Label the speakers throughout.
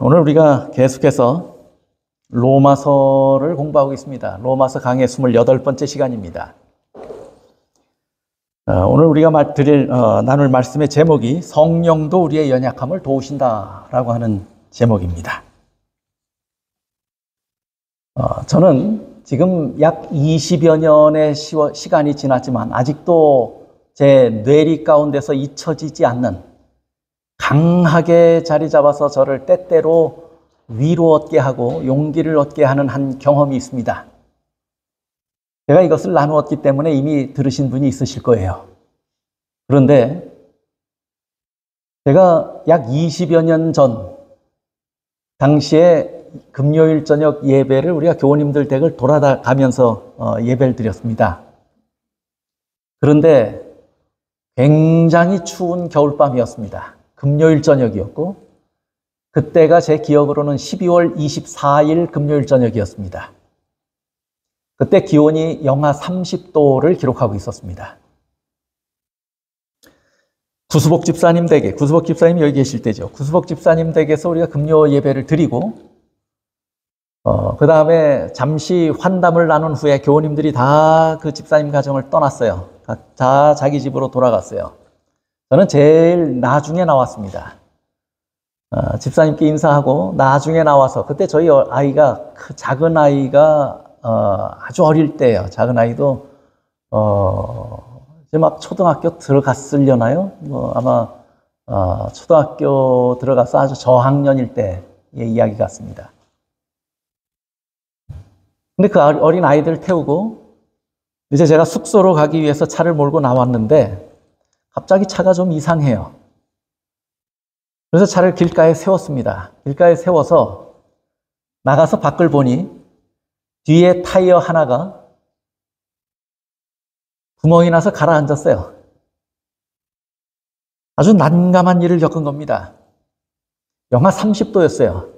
Speaker 1: 오늘 우리가 계속해서 로마서를 공부하고 있습니다. 로마서 강의 28번째 시간입니다. 오늘 우리가 나눌 말씀의 제목이 성령도 우리의 연약함을 도우신다라고 하는 제목입니다. 저는 지금 약 20여 년의 시간이 지났지만 아직도 제 뇌리 가운데서 잊혀지지 않는, 강하게 자리 잡아서 저를 때때로 위로 얻게 하고 용기를 얻게 하는 한 경험이 있습니다. 제가 이것을 나누었기 때문에 이미 들으신 분이 있으실 거예요. 그런데 제가 약 20여 년 전 당시에 금요일 저녁 예배를 우리가 교우님들 댁을 돌아가면서 예배를 드렸습니다. 그런데 굉장히 추운 겨울밤이었습니다. 금요일 저녁이었고, 그때가 제 기억으로는 12월 24일 금요일 저녁이었습니다. 그때 기온이 영하 30도를 기록하고 있었습니다. 구수복 집사님 댁에, 구수복 집사님이 여기 계실 때죠. 구수복 집사님 댁에서 우리가 금요 예배를 드리고, 그 다음에 잠시 환담을 나눈 후에 교우님들이 다 그 집사님 가정을 떠났어요. 다 자기 집으로 돌아갔어요. 저는 제일 나중에 나왔습니다. 집사님께 인사하고 나중에 나와서, 그때 저희 아이가, 작은 아이가 아주 어릴 때예요. 작은 아이도 이제 막 초등학교 들어갔으려나요? 아마 초등학교 들어가서 아주 저학년일 때의 이야기 같습니다. 근데 그 어린 아이들을 태우고 이제 제가 숙소로 가기 위해서 차를 몰고 나왔는데 갑자기 차가 좀 이상해요. 그래서 차를 길가에 세웠습니다. 길가에 세워서 나가서 밖을 보니 뒤에 타이어 하나가 구멍이 나서 가라앉았어요. 아주 난감한 일을 겪은 겁니다. 영하 30도였어요.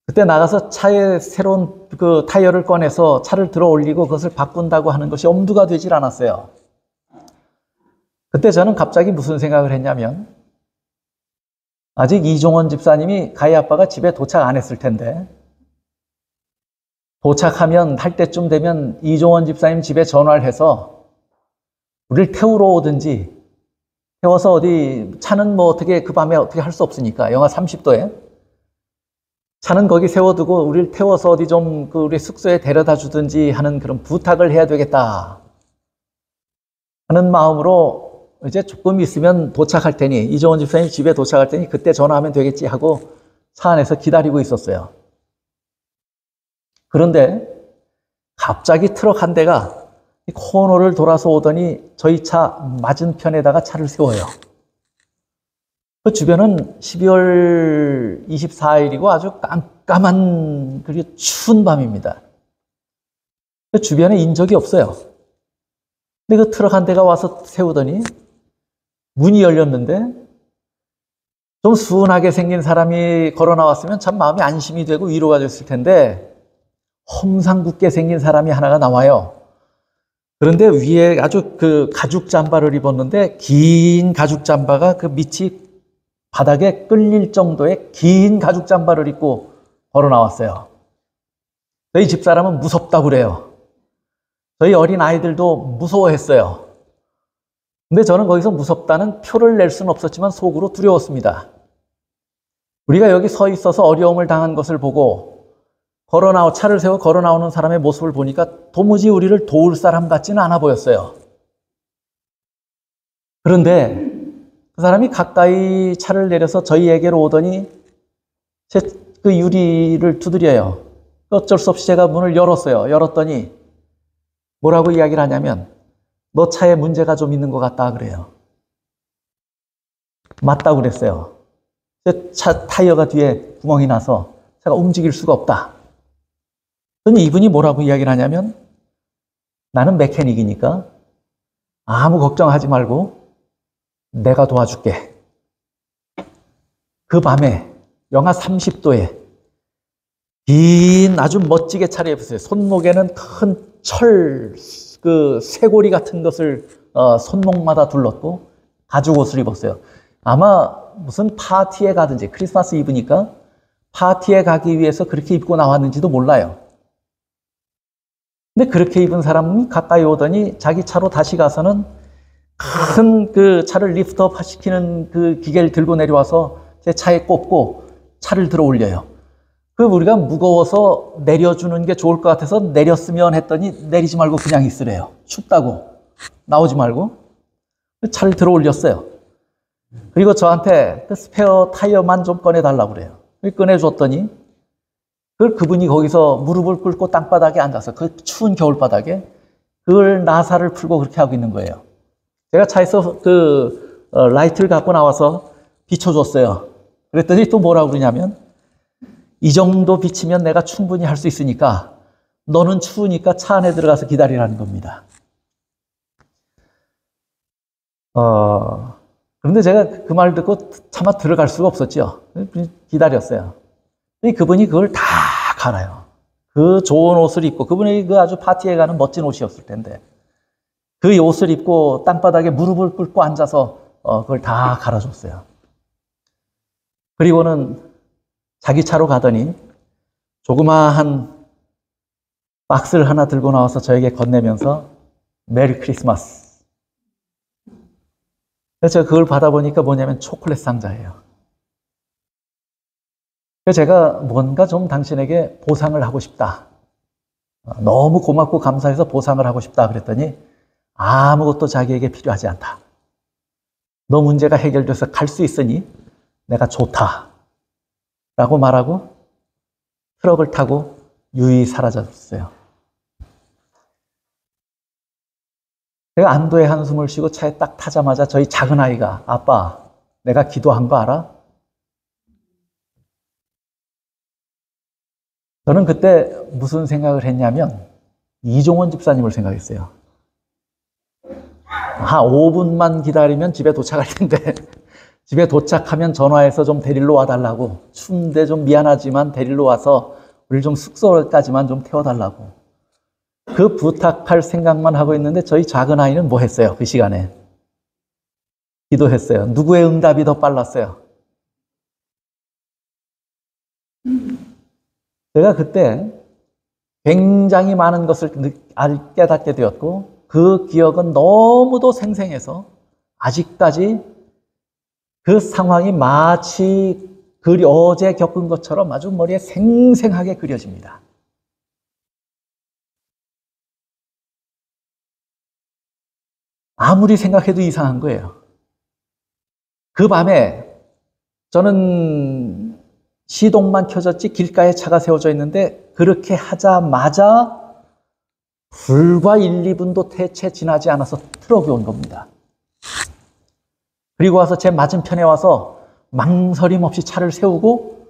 Speaker 1: 그때 나가서 차에 새로운 그 타이어를 꺼내서 차를 들어 올리고 그것을 바꾼다고 하는 것이 엄두가 되질 않았어요. 그때 저는 갑자기 무슨 생각을 했냐면, 아직 이종원 집사님이 가희 아빠가 집에 도착 안 했을 텐데, 도착하면 할 때쯤 되면 이종원 집사님 집에 전화를 해서 우리를 태우러 오든지, 태워서 어디, 차는 뭐 어떻게 그 밤에 어떻게 할 수 없으니까 영하 30도에 차는 거기 세워두고 우리를 태워서 어디 좀 우리 숙소에 데려다 주든지 하는 그런 부탁을 해야 되겠다 하는 마음으로, 이제 조금 있으면 도착할 테니, 이종원 집사님 집에 도착할 테니 그때 전화하면 되겠지 하고 차 안에서 기다리고 있었어요. 그런데 갑자기 트럭 한 대가 코너를 돌아서 오더니 저희 차 맞은편에다가 차를 세워요. 그 주변은 12월 24일이고 아주 깜깜한, 그리고 추운 밤입니다. 그 주변에 인적이 없어요. 근데 그 트럭 한 대가 와서 세우더니 문이 열렸는데, 좀 순하게 생긴 사람이 걸어 나왔으면 참 마음이 안심이 되고 위로가 됐을 텐데, 험상궂게 생긴 사람이 하나가 나와요. 그런데 위에 아주 그 가죽 잠바를 입었는데, 긴 가죽 잠바가 그 밑이 바닥에 끌릴 정도의 긴 가죽 잠바를 입고 걸어 나왔어요. 저희 집사람은 무섭다고 그래요. 저희 어린 아이들도 무서워했어요. 근데 저는 거기서 무섭다는 표를 낼 수는 없었지만 속으로 두려웠습니다. 우리가 여기 서 있어서 어려움을 당한 것을 보고 차를 세워 걸어 나오는 사람의 모습을 보니까 도무지 우리를 도울 사람 같지는 않아 보였어요. 그런데 그 사람이 가까이 차를 내려서 저희에게로 오더니 그 유리를 두드려요. 어쩔 수 없이 제가 문을 열었어요. 열었더니 뭐라고 이야기를 하냐면, 너 차에 문제가 좀 있는 것 같다 그래요. 맞다고 그랬어요. 차 타이어가 뒤에 구멍이 나서 제가 움직일 수가 없다. 그러니 이분이 뭐라고 이야기를 하냐면, 나는 메케닉이니까 아무 걱정하지 말고 내가 도와줄게. 그 밤에 영하 30도에 긴 아주 멋지게 차려입었어요. 손목에는 큰 그 쇠고리 같은 것을 손목마다 둘렀고 가죽 옷을 입었어요. 아마 무슨 파티에 가든지, 크리스마스 이브니까 파티에 가기 위해서 그렇게 입고 나왔는지도 몰라요. 근데 그렇게 입은 사람이 가까이 오더니 자기 차로 다시 가서는 큰 그 차를 리프트업 시키는 그 기계를 들고 내려와서 제 차에 꽂고 차를 들어 올려요. 그 우리가 무거워서 내려주는 게 좋을 것 같아서 내렸으면 했더니 내리지 말고 그냥 있으래요. 춥다고. 나오지 말고. 차를 들어 올렸어요. 그리고 저한테 그 스페어 타이어만 좀 꺼내달라고 그래요. 꺼내줬더니 그분이 거기서 무릎을 꿇고 땅바닥에 앉아서 그 추운 겨울바닥에 그걸 나사를 풀고 그렇게 하고 있는 거예요. 제가 차에서 라이트를 갖고 나와서 비춰줬어요. 그랬더니 또 뭐라고 그러냐면 이 정도 비치면 내가 충분히 할 수 있으니까 너는 추우니까 차 안에 들어가서 기다리라는 겁니다. 그런데 제가 그 말 듣고 차마 들어갈 수가 없었죠. 기다렸어요. 그분이 그걸 다 갈아요. 그 좋은 옷을 입고, 그분이 그 아주 파티에 가는 멋진 옷이었을 텐데, 그 옷을 입고 땅바닥에 무릎을 꿇고 앉아서 그걸 다 갈아줬어요. 그리고는 자기 차로 가더니 조그마한 박스를 하나 들고 나와서 저에게 건네면서 메리 크리스마스. 그래서 제가 그걸 받아보니까 뭐냐면 초콜릿 상자예요. 그래서 제가 뭔가 좀 당신에게 보상을 하고 싶다. 너무 고맙고 감사해서 보상을 하고 싶다 그랬더니 아무것도 자기에게 필요하지 않다. 너 문제가 해결돼서 갈 수 있으니 내가 좋다. 라고 말하고 트럭을 타고 유유히 사라졌어요. 제가 안도의 한숨을 쉬고 차에 딱 타자마자 저희 작은 아이가 아빠, 내가 기도한 거 알아? 저는 그때 무슨 생각을 했냐면 이종원 집사님을 생각했어요. 한 5분만 기다리면 집에 도착할 텐데 집에 도착하면 전화해서 좀 데리러 와달라고, 추운데 좀 미안하지만 데리러 와서 우리 좀 숙소까지만 좀 태워달라고 그 부탁할 생각만 하고 있는데 저희 작은 아이는 뭐 했어요? 그 시간에 기도했어요. 누구의 응답이 더 빨랐어요? 제가 그때 굉장히 많은 것을 깨닫게 되었고 그 기억은 너무도 생생해서 아직까지 그 상황이 마치 어제 겪은 것처럼 아주 머리에 생생하게 그려집니다. 아무리 생각해도 이상한 거예요. 그 밤에 저는 시동만 켜졌지 길가에 차가 세워져 있는데 그렇게 하자마자 불과 1, 2분도 채 지나지 않아서 트럭이 온 겁니다. 그리고 와서 제 맞은편에 와서 망설임 없이 차를 세우고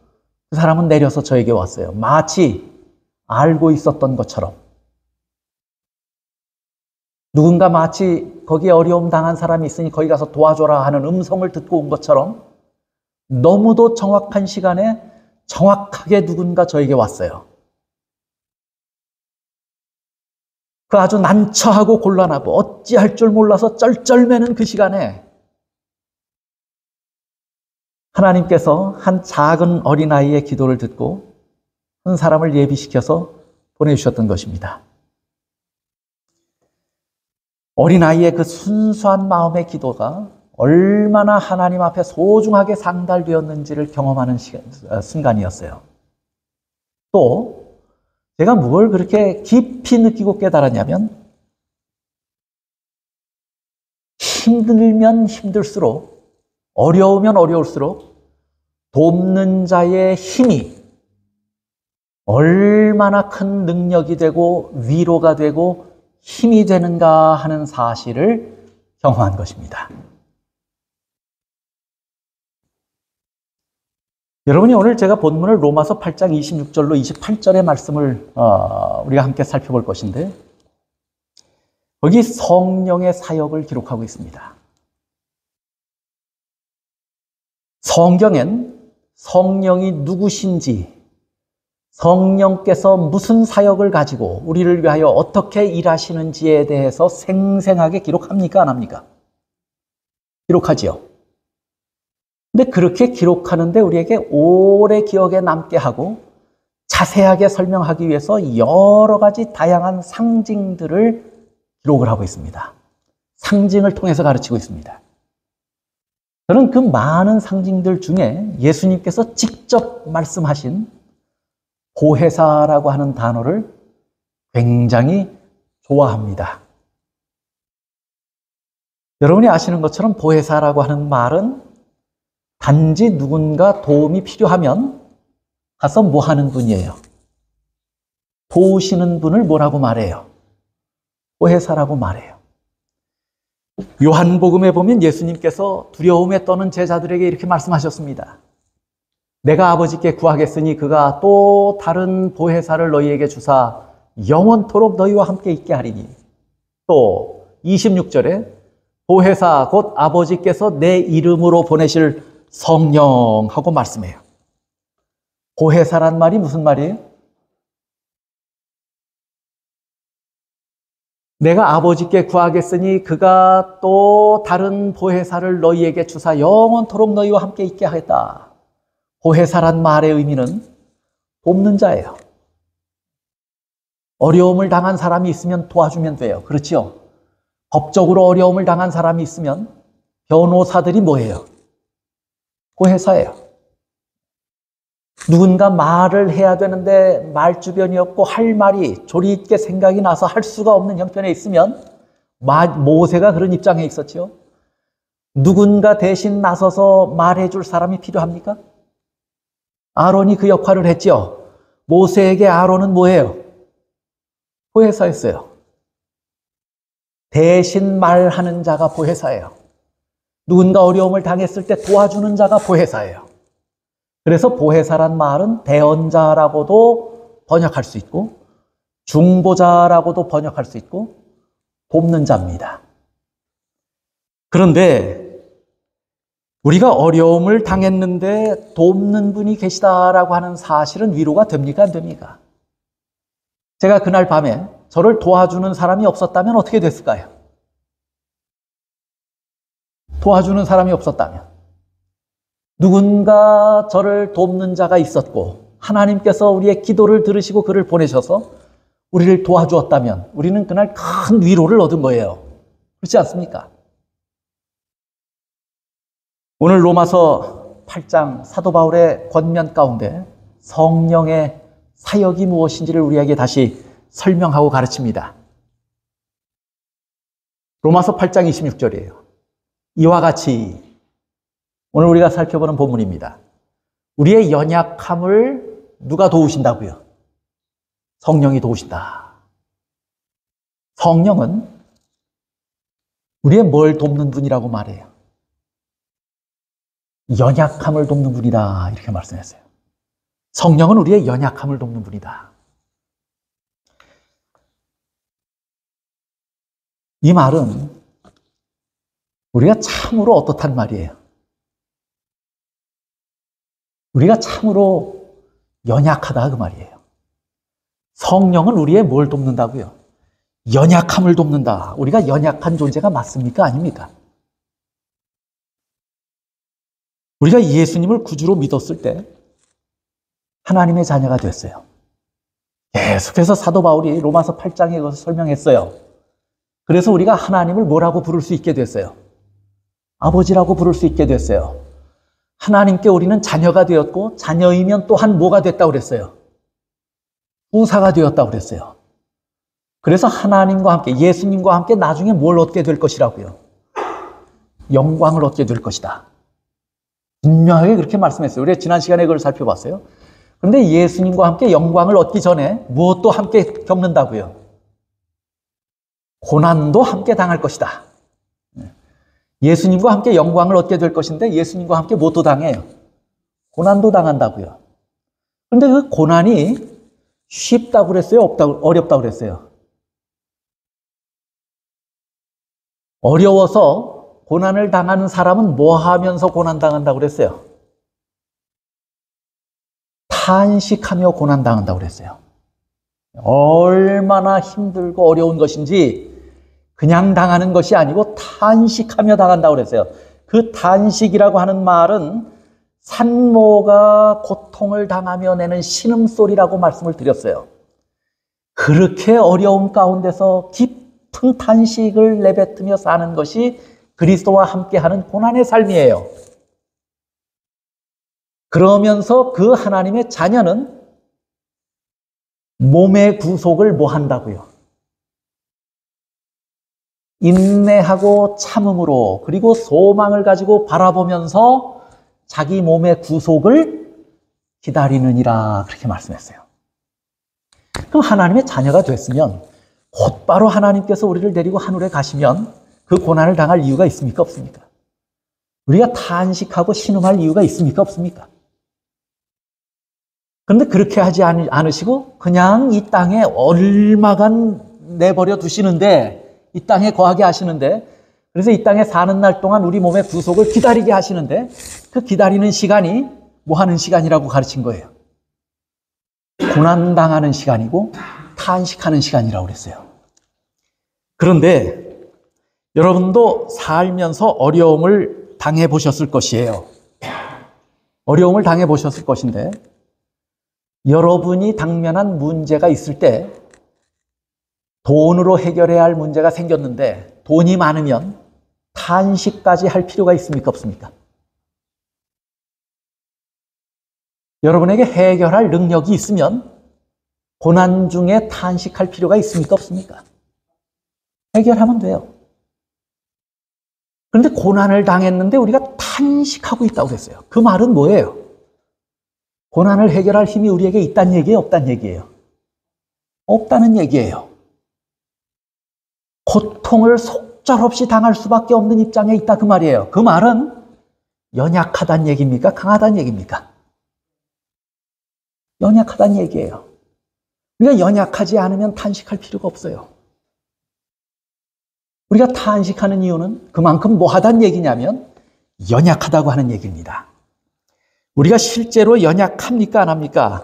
Speaker 1: 그 사람은 내려서 저에게 왔어요. 마치 알고 있었던 것처럼. 누군가 마치 거기에 어려움 당한 사람이 있으니 거기 가서 도와줘라 하는 음성을 듣고 온 것처럼 너무도 정확한 시간에 정확하게 누군가 저에게 왔어요. 그 아주 난처하고 곤란하고 어찌할 줄 몰라서 쩔쩔매는 그 시간에 하나님께서 한 작은 어린아이의 기도를 듣고 한 사람을 예비시켜서 보내주셨던 것입니다. 어린아이의 그 순수한 마음의 기도가 얼마나 하나님 앞에 소중하게 상달되었는지를 경험하는 순간이었어요. 또 제가 뭘 그렇게 깊이 느끼고 깨달았냐면 힘들면 힘들수록 어려우면 어려울수록 돕는 자의 힘이 얼마나 큰 능력이 되고 위로가 되고 힘이 되는가 하는 사실을 경험한 것입니다. 여러분이 오늘 제가 본문을 로마서 8장 26절로 28절의 말씀을 우리가 함께 살펴볼 것인데 거기 성령의 사역을 기록하고 있습니다. 성경엔 성령이 누구신지, 성령께서 무슨 사역을 가지고 우리를 위하여 어떻게 일하시는지에 대해서 생생하게 기록합니까? 안 합니까? 기록하지요. 근데 그렇게 기록하는데 우리에게 오래 기억에 남게 하고 자세하게 설명하기 위해서 여러 가지 다양한 상징들을 기록을 하고 있습니다. 상징을 통해서 가르치고 있습니다. 저는 그 많은 상징들 중에 예수님께서 직접 말씀하신 보혜사라고 하는 단어를 굉장히 좋아합니다. 여러분이 아시는 것처럼 보혜사라고 하는 말은 단지 누군가 도움이 필요하면 가서 뭐 하는 분이에요? 도우시는 분을 뭐라고 말해요? 보혜사라고 말해요. 요한복음에 보면 예수님께서 두려움에 떠는 제자들에게 이렇게 말씀하셨습니다. 내가 아버지께 구하겠으니 그가 또 다른 보혜사를 너희에게 주사 영원토록 너희와 함께 있게 하리니. 또 26절에 보혜사 곧 아버지께서 내 이름으로 보내실 성령하고 말씀해요. 보혜사란 말이 무슨 말이에요? 내가 아버지께 구하겠으니 그가 또 다른 보혜사를 너희에게 주사 영원토록 너희와 함께 있게 하겠다. 보혜사란 말의 의미는 돕는 자예요. 어려움을 당한 사람이 있으면 도와주면 돼요. 그렇죠? 법적으로 어려움을 당한 사람이 있으면 변호사들이 뭐예요? 보혜사예요. 누군가 말을 해야 되는데 말주변이 없고 할 말이 조리 있게 생각이 나서 할 수가 없는 형편에 있으면 모세가 그런 입장에 있었죠. 누군가 대신 나서서 말해줄 사람이 필요합니까? 아론이 그 역할을 했죠. 모세에게 아론은 뭐예요? 보혜사였어요. 대신 말하는 자가 보혜사예요. 누군가 어려움을 당했을 때 도와주는 자가 보혜사예요. 그래서 보혜사란 말은 대언자라고도 번역할 수 있고 중보자라고도 번역할 수 있고 돕는 자입니다. 그런데 우리가 어려움을 당했는데 돕는 분이 계시다라고 하는 사실은 위로가 됩니까? 안 됩니까? 제가 그날 밤에 저를 도와주는 사람이 없었다면 어떻게 됐을까요? 도와주는 사람이 없었다면 누군가 저를 돕는 자가 있었고 하나님께서 우리의 기도를 들으시고 그를 보내셔서 우리를 도와주었다면 우리는 그날 큰 위로를 얻은 거예요. 그렇지 않습니까? 오늘 로마서 8장 사도 바울의 권면 가운데 성령의 사역이 무엇인지를 우리에게 다시 설명하고 가르칩니다. 로마서 8장 26절이에요. 이와 같이 오늘 우리가 살펴보는 본문입니다. 우리의 연약함을 누가 도우신다고요? 성령이 도우신다. 성령은 우리의 뭘 돕는 분이라고 말해요? 연약함을 돕는 분이다. 이렇게 말씀했어요. 성령은 우리의 연약함을 돕는 분이다. 이 말은 우리가 참으로 어떻단 말이에요? 우리가 참으로 연약하다 그 말이에요. 성령은 우리의 뭘 돕는다고요? 연약함을 돕는다. 우리가 연약한 존재가 맞습니까? 아닙니까? 우리가 예수님을 구주로 믿었을 때 하나님의 자녀가 됐어요. 계속해서 사도 바울이 로마서 8장에 그것을 설명했어요. 그래서 우리가 하나님을 뭐라고 부를 수 있게 됐어요? 아버지라고 부를 수 있게 됐어요. 하나님께 우리는 자녀가 되었고 자녀이면 또한 뭐가 됐다고 그랬어요? 후사가 되었다고 그랬어요. 그래서 하나님과 함께 예수님과 함께 나중에 뭘 얻게 될 것이라고요? 영광을 얻게 될 것이다. 분명하게 그렇게 말씀했어요. 우리가 지난 시간에 그걸 살펴봤어요. 그런데 예수님과 함께 영광을 얻기 전에 무엇도 함께 겪는다고요? 고난도 함께 당할 것이다. 예수님과 함께 영광을 얻게 될 것인데 예수님과 함께 무엇도 당해요? 고난도 당한다고요. 그런데 그 고난이 쉽다고 그랬어요? 어렵다고 그랬어요? 어려워서 고난을 당하는 사람은 뭐 하면서 고난당한다고 그랬어요? 탄식하며 고난당한다고 그랬어요. 얼마나 힘들고 어려운 것인지 그냥 당하는 것이 아니고 탄식하며 당한다고 그랬어요. 그 탄식이라고 하는 말은 산모가 고통을 당하며 내는 신음소리라고 말씀을 드렸어요. 그렇게 어려움 가운데서 깊은 탄식을 내뱉으며 사는 것이 그리스도와 함께하는 고난의 삶이에요. 그러면서 그 하나님의 자녀는 몸의 구속을 뭐 한다고요? 인내하고 참음으로 그리고 소망을 가지고 바라보면서 자기 몸의 구속을 기다리느니라 그렇게 말씀했어요. 그럼 하나님의 자녀가 됐으면 곧바로 하나님께서 우리를 데리고 하늘에 가시면 그 고난을 당할 이유가 있습니까? 없습니까? 우리가 탄식하고 신음할 이유가 있습니까? 없습니까? 그런데 그렇게 하지 않으시고 그냥 이 땅에 얼마간 내버려 두시는데, 이 땅에 거하게 하시는데, 그래서 이 땅에 사는 날 동안 우리 몸의 구속을 기다리게 하시는데, 그 기다리는 시간이 뭐 하는 시간이라고 가르친 거예요? 고난당하는 시간이고 탄식하는 시간이라고 그랬어요. 그런데 여러분도 살면서 어려움을 당해보셨을 것이에요. 어려움을 당해보셨을 것인데, 여러분이 당면한 문제가 있을 때 돈으로 해결해야 할 문제가 생겼는데 돈이 많으면 탄식까지 할 필요가 있습니까? 없습니까? 여러분에게 해결할 능력이 있으면 고난 중에 탄식할 필요가 있습니까? 없습니까? 해결하면 돼요. 그런데 고난을 당했는데 우리가 탄식하고 있다고 했어요. 그 말은 뭐예요? 고난을 해결할 힘이 우리에게 있다는 얘기예요? 없다는 얘기예요? 없다는 얘기예요. 고통을 속절없이 당할 수밖에 없는 입장에 있다 그 말이에요. 그 말은 연약하다는 얘기입니까? 강하다는 얘기입니까? 연약하다는 얘기예요. 우리가 연약하지 않으면 탄식할 필요가 없어요. 우리가 탄식하는 이유는 그만큼 뭐하다는 얘기냐면 연약하다고 하는 얘기입니다. 우리가 실제로 연약합니까? 안 합니까?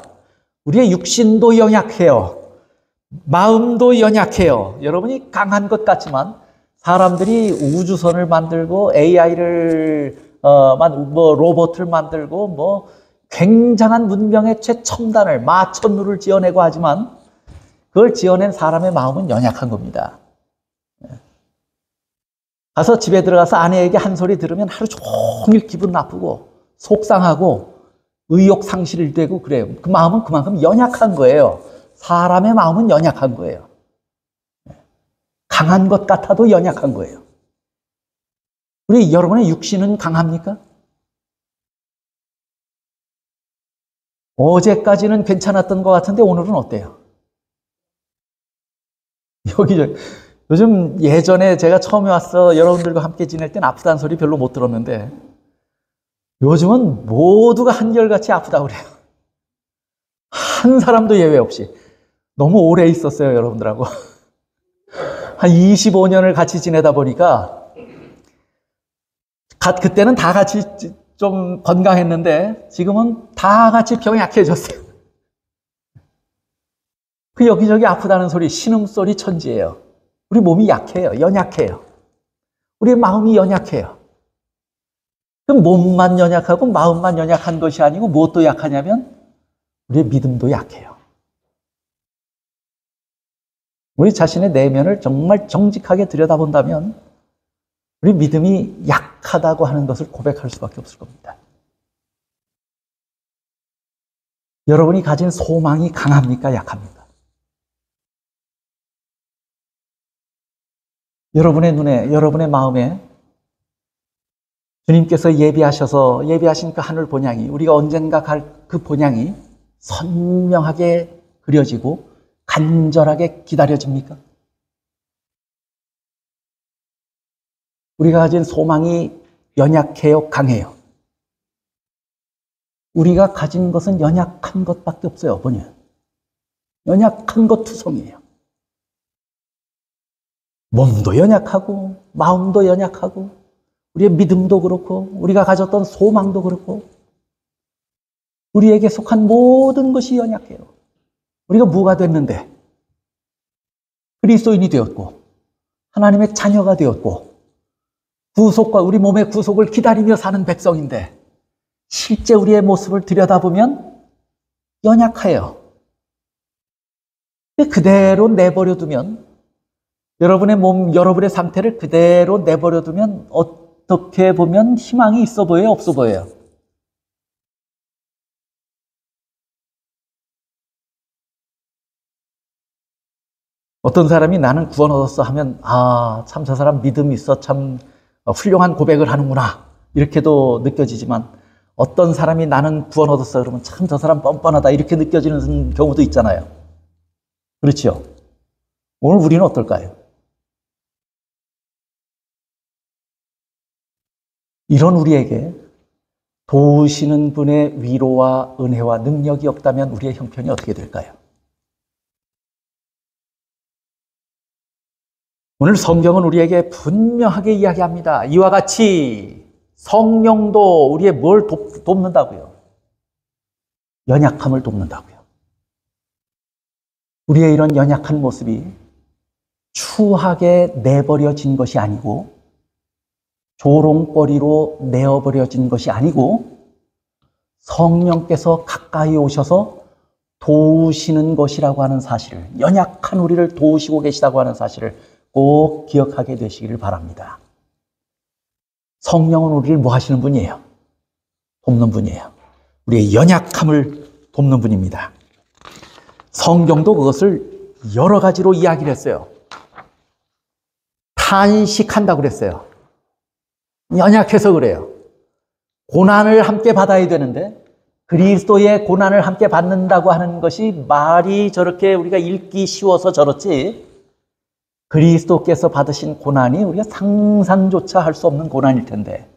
Speaker 1: 우리의 육신도 연약해요. 마음도 연약해요. 여러분이 강한 것 같지만 사람들이 우주선을 만들고 AI를 로봇을 만들고 굉장한 문명의 최첨단을 마천루를 지어내고 하지만 그걸 지어낸 사람의 마음은 연약한 겁니다. 가서 집에 들어가서 아내에게 한 소리 들으면 하루 종일 기분 나쁘고 속상하고 의욕 상실되고 그래요. 그 마음은 그만큼 연약한 거예요. 사람의 마음은 연약한 거예요. 강한 것 같아도 연약한 거예요. 우리 여러분의 육신은 강합니까? 어제까지는 괜찮았던 것 같은데 오늘은 어때요? 요즘 예전에 제가 처음에 와서 여러분들과 함께 지낼 땐 아프다는 소리 별로 못 들었는데 요즘은 모두가 한결같이 아프다고 그래요. 한 사람도 예외 없이. 너무 오래 있었어요, 여러분들하고. 한 25년을 같이 지내다 보니까 그때는 다 같이 좀 건강했는데 지금은 다 같이 병약해졌어요. 그 여기저기 아프다는 소리, 신음소리 천지예요. 우리 몸이 약해요. 연약해요. 우리 마음이 연약해요. 그럼 몸만 연약하고 마음만 연약한 것이 아니고 무엇도 약하냐면 우리의 믿음도 약해요. 우리 자신의 내면을 정말 정직하게 들여다본다면 우리 믿음이 약하다고 하는 것을 고백할 수밖에 없을 겁니다. 여러분이 가진 소망이 강합니까? 약합니까? 여러분의 눈에, 여러분의 마음에 주님께서 예비하신 그 하늘 본향이, 우리가 언젠가 갈 그 본향이 선명하게 그려지고 간절하게 기다려집니까? 우리가 가진 소망이 연약해요? 강해요? 우리가 가진 것은 연약한 것밖에 없어요, 보니. 연약한 것 투성이에요. 몸도 연약하고 마음도 연약하고 우리의 믿음도 그렇고 우리가 가졌던 소망도 그렇고 우리에게 속한 모든 것이 연약해요. 우리가 뭐가 됐는데 그리스도인이 되었고 하나님의 자녀가 되었고 구속과 우리 몸의 구속을 기다리며 사는 백성인데 실제 우리의 모습을 들여다보면 연약해요. 그대로 내버려 두면 여러분의 몸, 여러분의 상태를 그대로 내버려 두면 어떻게 보면 희망이 있어 보여요? 없어 보여요? 어떤 사람이 나는 구원 얻었어 하면 참 저 사람 믿음 있어 참 훌륭한 고백을 하는구나 이렇게도 느껴지지만 어떤 사람이 나는 구원 얻었어 그러면 참 저 사람 뻔뻔하다 이렇게 느껴지는 경우도 있잖아요. 그렇죠? 오늘 우리는 어떨까요? 이런 우리에게 도우시는 분의 위로와 은혜와 능력이 없다면 우리의 형편이 어떻게 될까요? 오늘 성경은 우리에게 분명하게 이야기합니다. 이와 같이 성령도 우리의 뭘 돕는다고요? 연약함을 돕는다고요. 우리의 이런 연약한 모습이 추하게 내버려진 것이 아니고 조롱거리로 내어버려진 것이 아니고 성령께서 가까이 오셔서 도우시는 것이라고 하는 사실을, 연약한 우리를 도우시고 계시다고 하는 사실을 꼭 기억하게 되시기를 바랍니다. 성령은 우리를 뭐 하시는 분이에요? 돕는 분이에요. 우리의 연약함을 돕는 분입니다. 성경도 그것을 여러 가지로 이야기를 했어요. 탄식한다고 그랬어요. 연약해서 그래요. 고난을 함께 받아야 되는데 그리스도의 고난을 함께 받는다고 하는 것이 말이 저렇게 우리가 읽기 쉬워서 저렇지 그리스도께서 받으신 고난이 우리가 상상조차 할 수 없는 고난일 텐데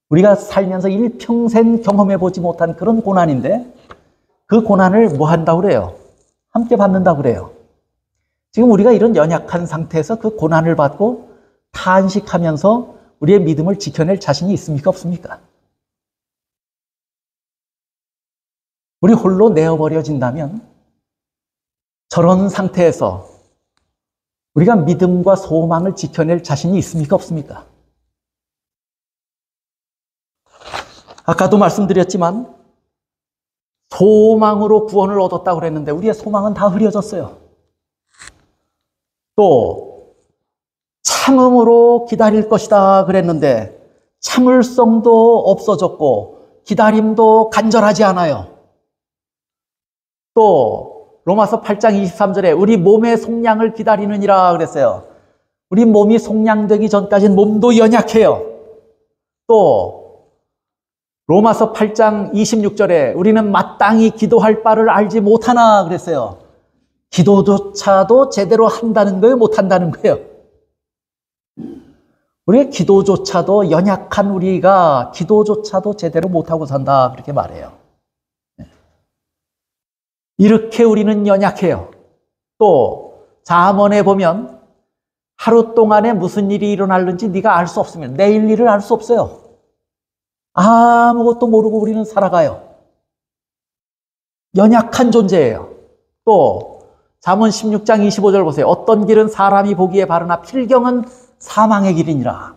Speaker 1: 우리가 살면서 일평생 경험해 보지 못한 그런 고난인데 그 고난을 뭐 한다고 그래요? 함께 받는다고 그래요. 지금 우리가 이런 연약한 상태에서 그 고난을 받고 탄식하면서 우리의 믿음을 지켜낼 자신이 있습니까? 없습니까? 우리 홀로 내어버려진다면 저런 상태에서 우리가 믿음과 소망을 지켜낼 자신이 있습니까? 없습니까? 아까도 말씀드렸지만 소망으로 구원을 얻었다고 그랬는데 우리의 소망은 다 흐려졌어요. 또 참음으로 기다릴 것이다 그랬는데 참을성도 없어졌고 기다림도 간절하지 않아요. 또 로마서 8장 23절에 우리 몸의 속량을 기다리느니라 그랬어요. 우리 몸이 속량되기 전까지는 몸도 연약해요. 또 로마서 8장 26절에 우리는 마땅히 기도할 바를 알지 못하나 그랬어요. 기도조차도 제대로 한다는 거예요? 못한다는 거예요? 우리의 기도조차도 연약한 우리가 기도조차도 제대로 못하고 산다 그렇게 말해요. 이렇게 우리는 연약해요. 또 잠언에 보면 하루 동안에 무슨 일이 일어날는지 네가 알 수 없으면 내일 일을 알 수 없어요. 아무것도 모르고 우리는 살아가요. 연약한 존재예요. 또 잠언 16장 25절 보세요. 어떤 길은 사람이 보기에 바르나 필경은 사망의 길이니라.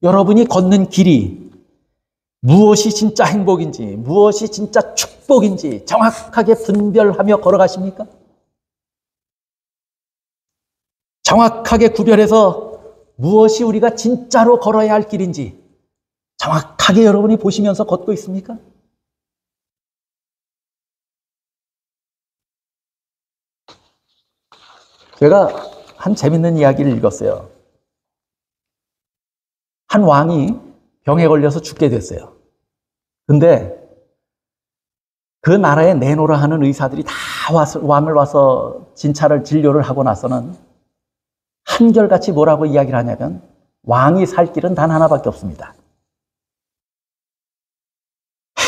Speaker 1: 여러분이 걷는 길이 무엇이 진짜 행복인지 무엇이 진짜 축복인지 정확하게 분별하며 걸어가십니까? 정확하게 구별해서 무엇이 우리가 진짜로 걸어야 할 길인지 정확하게 여러분이 보시면서 걷고 있습니까? 제가 한 재밌는 이야기를 읽었어요. 한 왕이 병에 걸려서 죽게 됐어요. 근데 그 나라에 내노라 하는 의사들이 다 왕을 와서 진료를 하고 나서는 한결같이 뭐라고 이야기를 하냐면 왕이 살 길은 단 하나밖에 없습니다.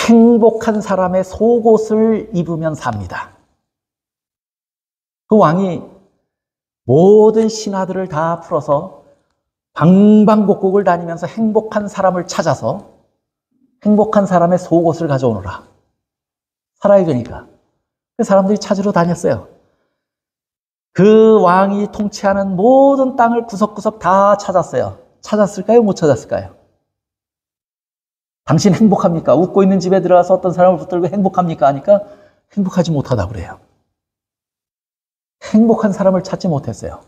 Speaker 1: 행복한 사람의 속옷을 입으면 삽니다. 그 왕이 모든 신하들을 다 풀어서 방방곡곡을 다니면서 행복한 사람을 찾아서 행복한 사람의 속옷을 가져오너라. 살아야 되니까. 그 사람들이 찾으러 다녔어요. 그 왕이 통치하는 모든 땅을 구석구석 다 찾았어요. 찾았을까요? 못 찾았을까요? 당신 행복합니까? 웃고 있는 집에 들어가서 어떤 사람을 붙들고 행복합니까? 하니까 행복하지 못하다고 그래요. 행복한 사람을 찾지 못했어요.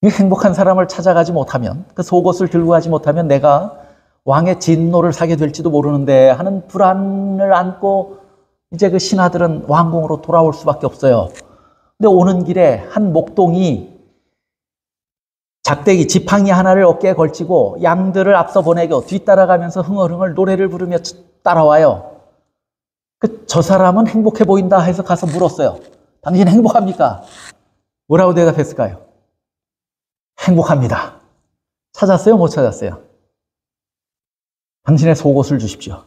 Speaker 1: 이 행복한 사람을 찾아가지 못하면, 그 속옷을 들고 가지 못하면 내가 왕의 진노를 사게 될지도 모르는데 하는 불안을 안고 이제 그 신하들은 왕궁으로 돌아올 수밖에 없어요. 근데 오는 길에 한 목동이 작대기 지팡이 하나를 어깨에 걸치고 양들을 앞서 보내고 뒤따라가면서 흥얼흥얼 노래를 부르며 따라와요. 저 사람은 행복해 보인다 해서 가서 물었어요. 당신 행복합니까? 뭐라고 대답했을까요? 행복합니다. 찾았어요? 못 찾았어요? 당신의 속옷을 주십시오.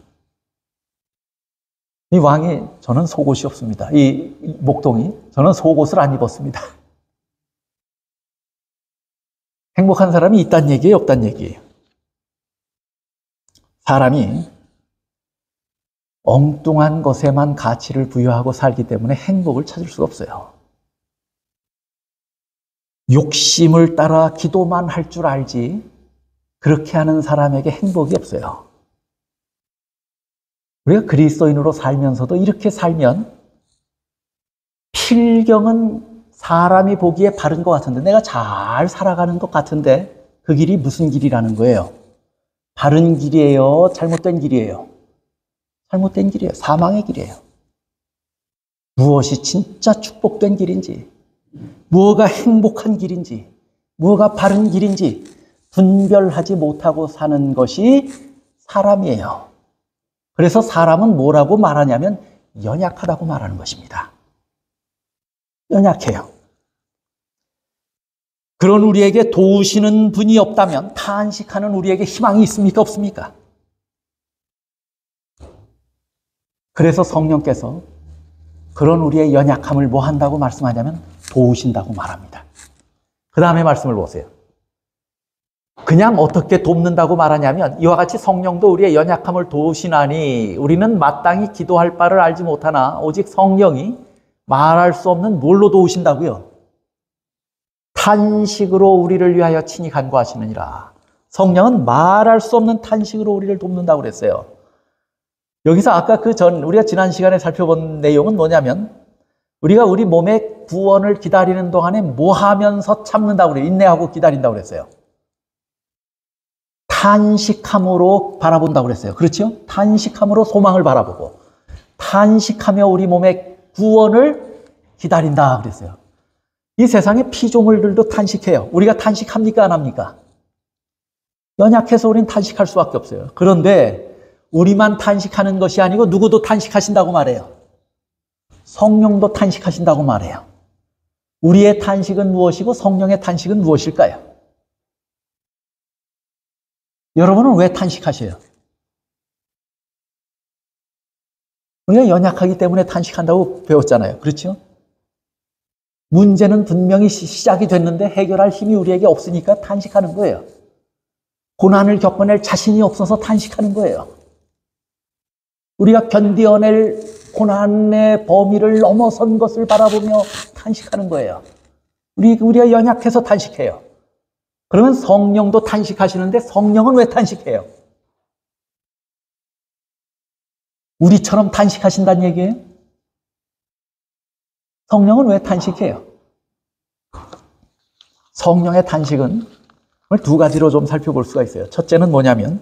Speaker 1: 이 왕이 저는 속옷이 없습니다. 이 목동이 저는 속옷을 안 입었습니다. 행복한 사람이 있다는 얘기예요? 없다는 얘기예요? 사람이 엉뚱한 것에만 가치를 부여하고 살기 때문에 행복을 찾을 수가 없어요. 욕심을 따라 기도만 할 줄 알지 그렇게 하는 사람에게 행복이 없어요. 우리가 그리스도인으로 살면서도 이렇게 살면 필경은 사람이 보기에 바른 것 같은데 내가 잘 살아가는 것 같은데 그 길이 무슨 길이라는 거예요? 바른 길이에요? 잘못된 길이에요? 잘못된 길이에요. 사망의 길이에요. 무엇이 진짜 축복된 길인지, 무엇가 행복한 길인지, 무엇가 바른 길인지 분별하지 못하고 사는 것이 사람이에요. 그래서 사람은 뭐라고 말하냐면 연약하다고 말하는 것입니다. 연약해요. 그런 우리에게 도우시는 분이 없다면 탄식하는 우리에게 희망이 있습니까? 없습니까? 그래서 성령께서 그런 우리의 연약함을 뭐 한다고 말씀하냐면 도우신다고 말합니다. 그 다음에 말씀을 보세요. 그냥 어떻게 돕는다고 말하냐면 이와 같이 성령도 우리의 연약함을 도우시나니 우리는 마땅히 기도할 바를 알지 못하나 오직 성령이 말할 수 없는 뭘로 도우신다고요? 탄식으로 우리를 위하여 친히 간구하시느니라. 성령은 말할 수 없는 탄식으로 우리를 돕는다고 그랬어요. 여기서 아까 우리가 지난 시간에 살펴본 내용은 뭐냐면 우리가 우리 몸의 구원을 기다리는 동안에 뭐 하면서 참는다고 그래요? 인내하고 기다린다고 그랬어요. 탄식함으로 바라본다고 그랬어요. 그렇죠? 탄식함으로 소망을 바라보고 탄식하며 우리 몸의 구원을 기다린다 그랬어요. 이 세상의 피조물들도 탄식해요. 우리가 탄식합니까? 안 합니까? 연약해서 우리는 탄식할 수밖에 없어요. 그런데 우리만 탄식하는 것이 아니고 누구도 탄식하신다고 말해요. 성령도 탄식하신다고 말해요. 우리의 탄식은 무엇이고 성령의 탄식은 무엇일까요? 여러분은 왜 탄식하셔요? 우리가 연약하기 때문에 탄식한다고 배웠잖아요. 그렇죠? 문제는 분명히 시작이 됐는데 해결할 힘이 우리에게 없으니까 탄식하는 거예요. 고난을 겪어낼 자신이 없어서 탄식하는 거예요. 우리가 견디어낼 고난의 범위를 넘어선 것을 바라보며 탄식하는 거예요. 우리가 연약해서 탄식해요. 그러면 성령도 탄식하시는데 성령은 왜 탄식해요? 우리처럼 탄식하신다는 얘기예요? 성령은 왜 탄식해요? 성령의 탄식은 두 가지로 좀 살펴볼 수가 있어요. 첫째는 뭐냐면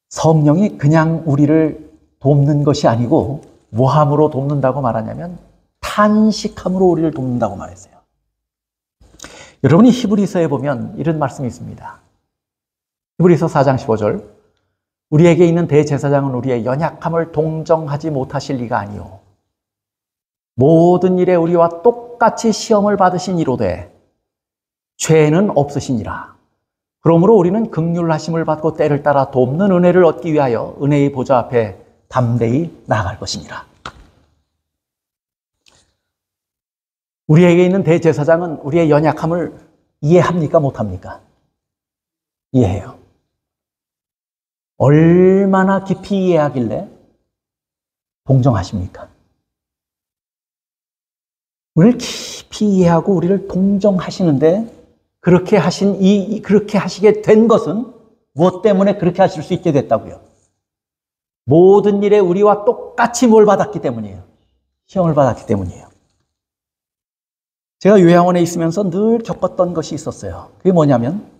Speaker 1: 성령이 그냥 우리를 돕는 것이 아니고 뭐함으로 돕는다고 말하냐면 탄식함으로 우리를 돕는다고 말했어요. 여러분이 히브리서에 보면 이런 말씀이 있습니다. 히브리서 4장 15절 우리에게 있는 대제사장은 우리의 연약함을 동정하지 못하실 리가 아니요 모든 일에 우리와 똑같이 시험을 받으신 이로되 죄는 없으시니라. 그러므로 우리는 긍휼하심을 받고 때를 따라 돕는 은혜를 얻기 위하여 은혜의 보좌 앞에 담대히 나아갈 것이니라. 우리에게 있는 대제사장은 우리의 연약함을 이해합니까? 못합니까? 이해해요. 얼마나 깊이 이해하길래 동정하십니까? 우리를 깊이 이해하고 우리를 동정하시는데 그렇게 하시게 된 것은 무엇 때문에 그렇게 하실 수 있게 됐다고요? 모든 일에 우리와 똑같이 뭘 받았기 때문이에요. 시험을 받았기 때문이에요. 제가 요양원에 있으면서 늘 겪었던 것이 있었어요. 그게 뭐냐면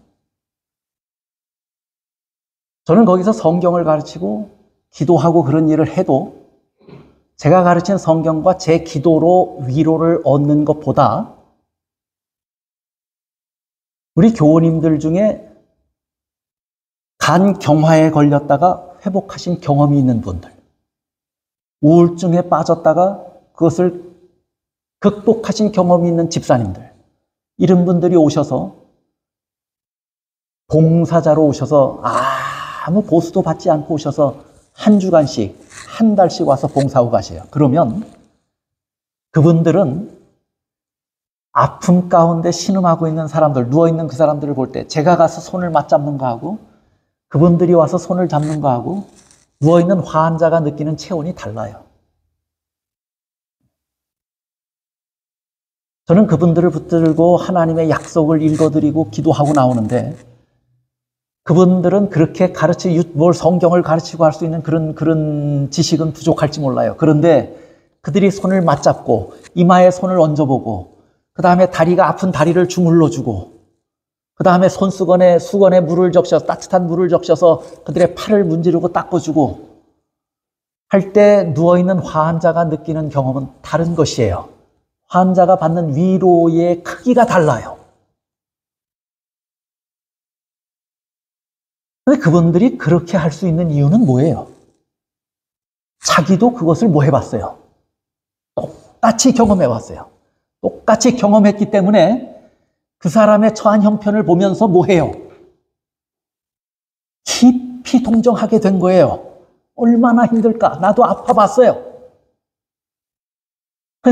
Speaker 1: 저는 거기서 성경을 가르치고 기도하고 그런 일을 해도 제가 가르친 성경과 제 기도로 위로를 얻는 것보다 우리 교우님들 중에 간경화에 걸렸다가 회복하신 경험이 있는 분들, 우울증에 빠졌다가 그것을 극복하신 경험이 있는 집사님들, 이런 분들이 오셔서 봉사자로 오셔서 아무 보수도 받지 않고 오셔서 한 주간씩, 한 달씩 와서 봉사하고 가세요. 그러면 그분들은 아픔 가운데 신음하고 있는 사람들, 누워있는 그 사람들을 볼 때 제가 가서 손을 맞잡는 거하고 그분들이 와서 손을 잡는 거하고 누워있는 환자가 느끼는 체온이 달라요. 저는 그분들을 붙들고 하나님의 약속을 읽어드리고 기도하고 나오는데 그분들은 그렇게 뭘 성경을 가르치고 할 수 있는 그런 지식은 부족할지 몰라요. 그런데 그들이 손을 맞잡고 이마에 손을 얹어보고 그 다음에 다리가 아픈 다리를 주물러주고 그 다음에 수건에 물을 적셔서 따뜻한 물을 적셔서 그들의 팔을 문지르고 닦아주고 할 때 누워있는 환자가 느끼는 경험은 다른 것이에요. 환자가 받는 위로의 크기가 달라요. 근데 그분들이 그렇게 할 수 있는 이유는 뭐예요? 자기도 그것을 뭐 해봤어요? 똑같이 경험해봤어요. 똑같이 경험했기 때문에 그 사람의 처한 형편을 보면서 뭐 해요? 깊이 동정하게 된 거예요. 얼마나 힘들까? 나도 아파봤어요.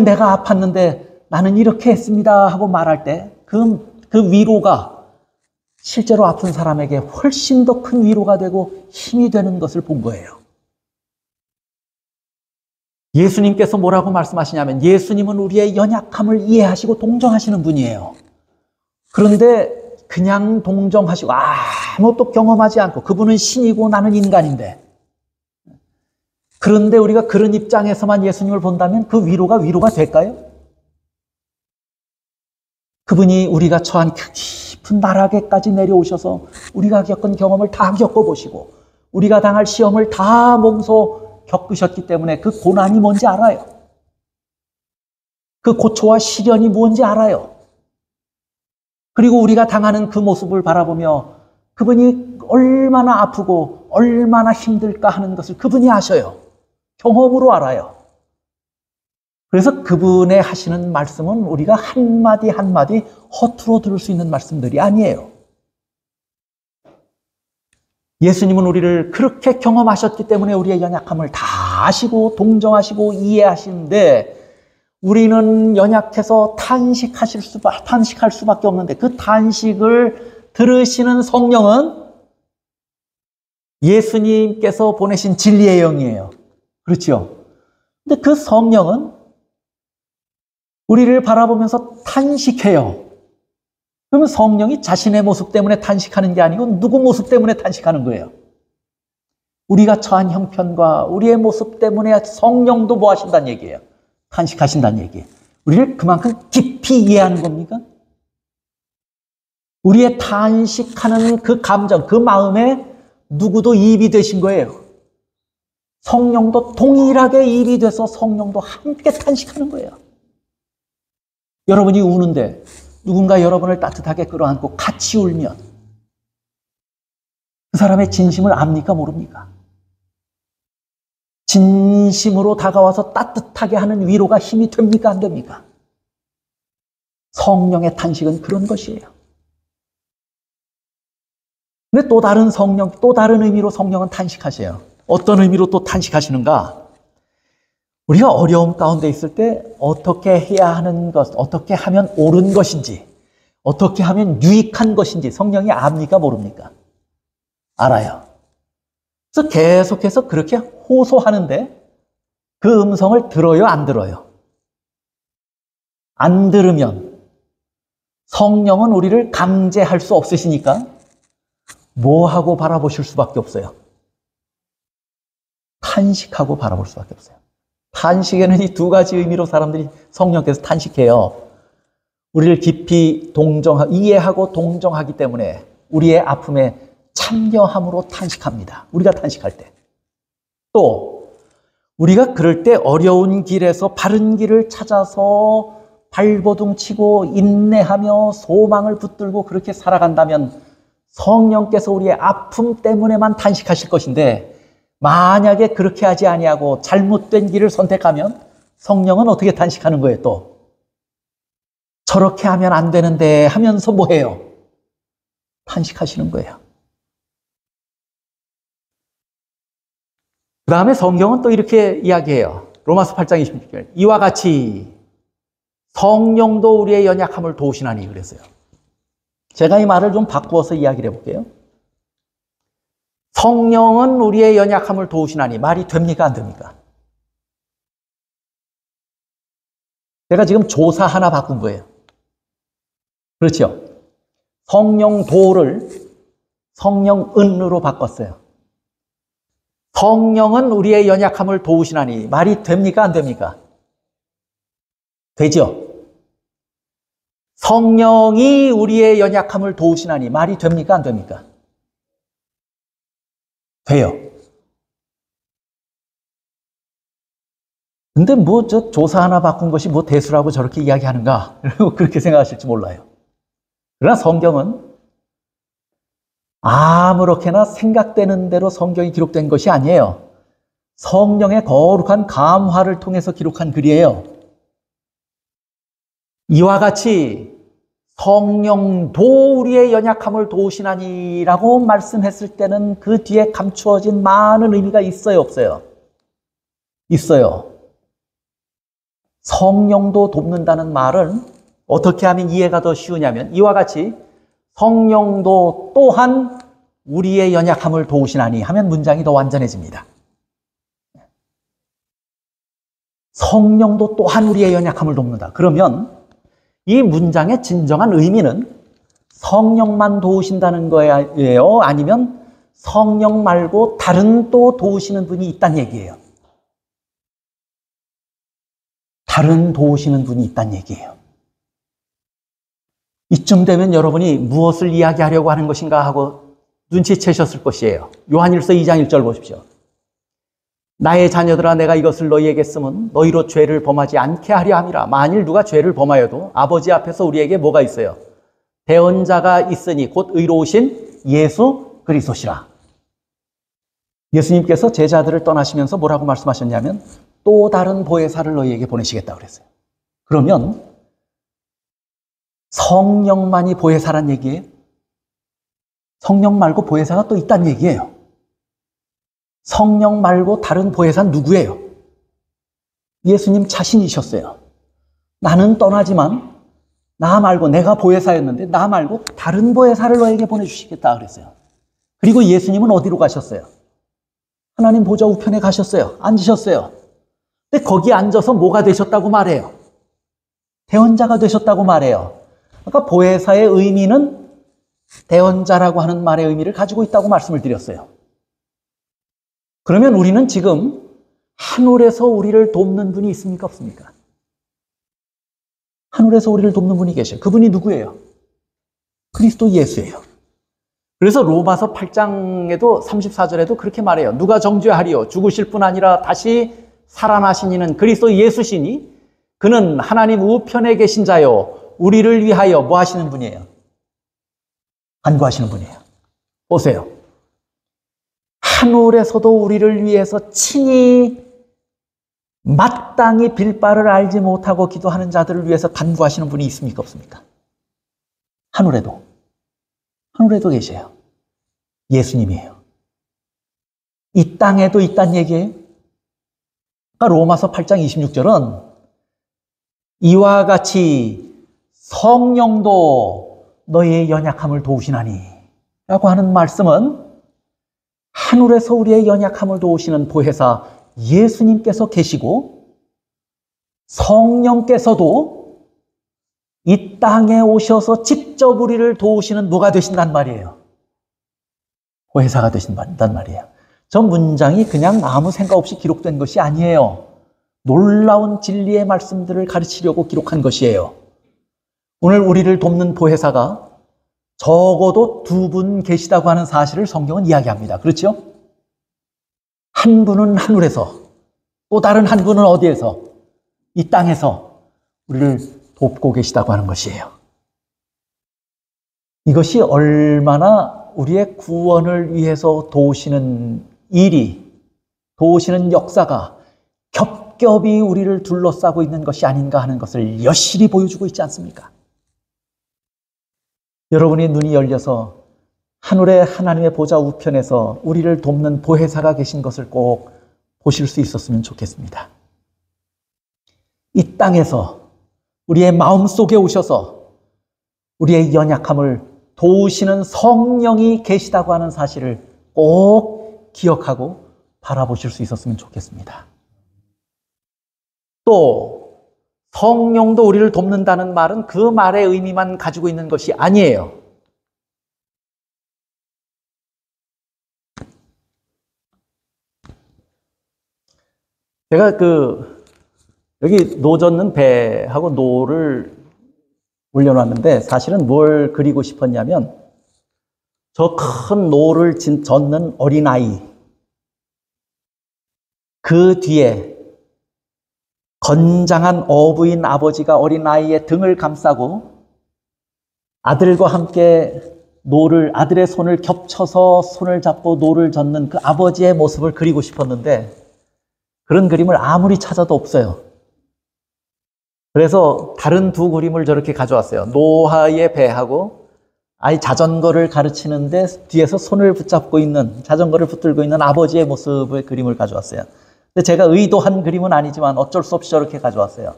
Speaker 1: 내가 아팠는데 나는 이렇게 했습니다 하고 말할 때 그 위로가 실제로 아픈 사람에게 훨씬 더 큰 위로가 되고 힘이 되는 것을 본 거예요. 예수님께서 뭐라고 말씀하시냐면 예수님은 우리의 연약함을 이해하시고 동정하시는 분이에요. 그런데 그냥 동정하시고 아무것도 경험하지 않고 그분은 신이고 나는 인간인데 그런데 우리가 그런 입장에서만 예수님을 본다면 그 위로가 될까요? 그분이 우리가 처한 깊은 나락에까지 내려오셔서 우리가 겪은 경험을 다 겪어보시고 우리가 당할 시험을 다 몸소 겪으셨기 때문에 그 고난이 뭔지 알아요. 그 고초와 시련이 뭔지 알아요. 그리고 우리가 당하는 그 모습을 바라보며 그분이 얼마나 아프고 얼마나 힘들까 하는 것을 그분이 아셔요. 경험으로 알아요. 그래서 그분의 하시는 말씀은 우리가 한마디 한마디 허투루 들을 수 있는 말씀들이 아니에요. 예수님은 우리를 그렇게 경험하셨기 때문에 우리의 연약함을 다 아시고 동정하시고 이해하시는데 우리는 연약해서 탄식할 수밖에 없는데 그 탄식을 들으시는 성령은 예수님께서 보내신 진리의 영이에요. 그렇죠? 근데 그 성령은 우리를 바라보면서 탄식해요. 그러면 성령이 자신의 모습 때문에 탄식하는 게 아니고 누구 모습 때문에 탄식하는 거예요. 우리가 처한 형편과 우리의 모습 때문에 성령도 뭐 하신다는 얘기예요? 탄식하신다는 얘기예요. 우리를 그만큼 깊이 이해하는 겁니까? 우리의 탄식하는 그 감정, 그 마음에 누구도 이입이 되신 거예요. 성령도 동일하게 이입이 돼서 성령도 함께 탄식하는 거예요. 여러분이 우는데 누군가 여러분을 따뜻하게 끌어안고 같이 울면 그 사람의 진심을 압니까 모릅니까? 진심으로 다가와서 따뜻하게 하는 위로가 힘이 됩니까 안 됩니까? 성령의 탄식은 그런 것이에요. 근데 또 다른 의미로 성령은 탄식하세요. 어떤 의미로 또 탄식하시는가? 우리가 어려움 가운데 있을 때 어떻게 해야 하는 것, 어떻게 하면 옳은 것인지, 어떻게 하면 유익한 것인지 성령이 압니까 모릅니까? 알아요. 그래서 계속해서 그렇게 호소하는데 그 음성을 들어요 안 들어요? 안 들으면 성령은 우리를 강제할 수 없으시니까 뭐 하고 바라보실 수밖에 없어요? 탄식하고 바라볼 수밖에 없어요. 탄식에는 이 두 가지 의미로 사람들이 성령께서 탄식해요. 우리를 깊이 이해하고 동정하기 때문에 우리의 아픔에 참여함으로 탄식합니다. 우리가 탄식할 때. 또 우리가 그럴 때 어려운 길에서 바른 길을 찾아서 발버둥 치고 인내하며 소망을 붙들고 그렇게 살아간다면 성령께서 우리의 아픔 때문에만 탄식하실 것인데, 만약에 그렇게 하지 아니하고 잘못된 길을 선택하면 성령은 어떻게 탄식하는 거예요? 또 저렇게 하면 안 되는데 하면서 뭐 해요? 탄식하시는 거예요. 그 다음에 성경은 또 이렇게 이야기해요. 로마서 8장 26절. 이와 같이 성령도 우리의 연약함을 도우시나니 그랬어요. 제가 이 말을 좀 바꾸어서 이야기를 해볼게요. 성령은 우리의 연약함을 도우시나니 말이 됩니까? 안 됩니까? 제가 지금 조사 하나 바꾼 거예요. 그렇죠? 성령도를 성령은으로 바꿨어요. 성령은 우리의 연약함을 도우시나니 말이 됩니까? 안 됩니까? 되죠? 성령이 우리의 연약함을 도우시나니 말이 됩니까? 안 됩니까? 돼요. 근데 뭐 저 조사 하나 바꾼 것이 뭐 대수라고 저렇게 이야기하는가? 그렇게 생각하실지 몰라요. 그러나 성경은 아무렇게나 생각되는 대로 성경이 기록된 것이 아니에요. 성령의 거룩한 감화를 통해서 기록한 글이에요. 이와 같이 성령도 우리의 연약함을 도우시나니라고 말씀했을 때는 그 뒤에 감추어진 많은 의미가 있어요, 없어요? 있어요. 성령도 돕는다는 말은 어떻게 하면 이해가 더 쉬우냐면, 이와 같이 성령도 또한 우리의 연약함을 도우시나니 하면 문장이 더 완전해집니다. 성령도 또한 우리의 연약함을 돕는다. 그러면 이 문장의 진정한 의미는 성령만 도우신다는 거예요? 아니면 성령 말고 다른 또 도우시는 분이 있다는 얘기예요? 다른 도우시는 분이 있다는 얘기예요. 이쯤 되면 여러분이 무엇을 이야기하려고 하는 것인가 하고 눈치채셨을 것이에요. 요한일서 2장 1절 보십시오. 나의 자녀들아, 내가 이것을 너희에게 쓰면 너희로 죄를 범하지 않게 하려 함이라. 만일 누가 죄를 범하여도 아버지 앞에서 우리에게 뭐가 있어요? 대언자가 있으니 곧 의로우신 예수 그리스도시라. 예수님께서 제자들을 떠나시면서 뭐라고 말씀하셨냐면 또 다른 보혜사를 너희에게 보내시겠다고 그랬어요. 그러면 성령만이 보혜사란 얘기예요? 성령 말고 보혜사가 또 있다는 얘기예요. 성령 말고 다른 보혜사는 누구예요? 예수님 자신이셨어요. 나는 떠나지만 나 말고, 내가 보혜사였는데 나 말고 다른 보혜사를 너에게 보내주시겠다 그랬어요. 그리고 예수님은 어디로 가셨어요? 하나님 보좌 우편에 가셨어요. 앉으셨어요. 근데 거기 앉아서 뭐가 되셨다고 말해요? 대언자가 되셨다고 말해요. 그러니까 보혜사의 의미는 대언자라고 하는 말의 의미를 가지고 있다고 말씀을 드렸어요. 그러면 우리는 지금 하늘에서 우리를 돕는 분이 있습니까? 없습니까? 하늘에서 우리를 돕는 분이 계셔요. 그분이 누구예요? 그리스도 예수예요. 그래서 로마서 8장에도 34절에도 그렇게 말해요. 누가 정죄하리요? 죽으실 뿐 아니라 다시 살아나신 이는 그리스도 예수시니 그는 하나님 우편에 계신 자요 우리를 위하여 뭐 하시는 분이에요? 간구하시는 분이에요. 보세요. 하늘에서도 우리를 위해서 친히 마땅히 빌바를 알지 못하고 기도하는 자들을 위해서 간구하시는 분이 있습니까? 없습니까? 하늘에도 계셔요. 예수님이에요. 이 땅에도 있다는 얘기예요. 그러니까 로마서 8장 26절은 이와 같이 성령도 너희의 연약함을 도우시나니 라고 하는 말씀은 하늘에서 우리의 연약함을 도우시는 보혜사 예수님께서 계시고 성령께서도 이 땅에 오셔서 직접 우리를 도우시는 뭐가 되신단 말이에요? 보혜사가 되신단 말이에요. 저 문장이 그냥 아무 생각 없이 기록된 것이 아니에요. 놀라운 진리의 말씀들을 가르치려고 기록한 것이에요. 오늘 우리를 돕는 보혜사가 적어도 2분 계시다고 하는 사실을 성경은 이야기합니다. 그렇죠? 한 분은 하늘에서, 또 다른 한 분은 어디에서? 이 땅에서 우리를 돕고 계시다고 하는 것이에요. 이것이 얼마나 우리의 구원을 위해서 도우시는 일이, 도우시는 역사가 겹겹이 우리를 둘러싸고 있는 것이 아닌가 하는 것을 여실히 보여주고 있지 않습니까? 여러분이 눈이 열려서 하늘의 하나님의 보좌 우편에서 우리를 돕는 보혜사가 계신 것을 꼭 보실 수 있었으면 좋겠습니다. 이 땅에서 우리의 마음속에 오셔서 우리의 연약함을 도우시는 성령이 계시다고 하는 사실을 꼭 기억하고 바라보실 수 있었으면 좋겠습니다. 또 성령도 우리를 돕는다는 말은 그 말의 의미만 가지고 있는 것이 아니에요. 제가 여기 노 젓는 배하고 노를 올려놨는데 사실은 뭘 그리고 싶었냐면 저 큰 노를 젓는 어린아이, 그 뒤에 건장한 어부인 아버지가 어린아이의 등을 감싸고 아들과 함께 아들의 손을 겹쳐서 손을 잡고 노를 젓는 그 아버지의 모습을 그리고 싶었는데 그런 그림을 아무리 찾아도 없어요. 그래서 다른 2 그림을 저렇게 가져왔어요. 노아의 배하고 자전거를 가르치는데 뒤에서 손을 붙잡고 있는, 자전거를 붙들고 있는 아버지의 모습의 그림을 가져왔어요. 근데 제가 의도한 그림은 아니지만 어쩔 수 없이 저렇게 가져왔어요.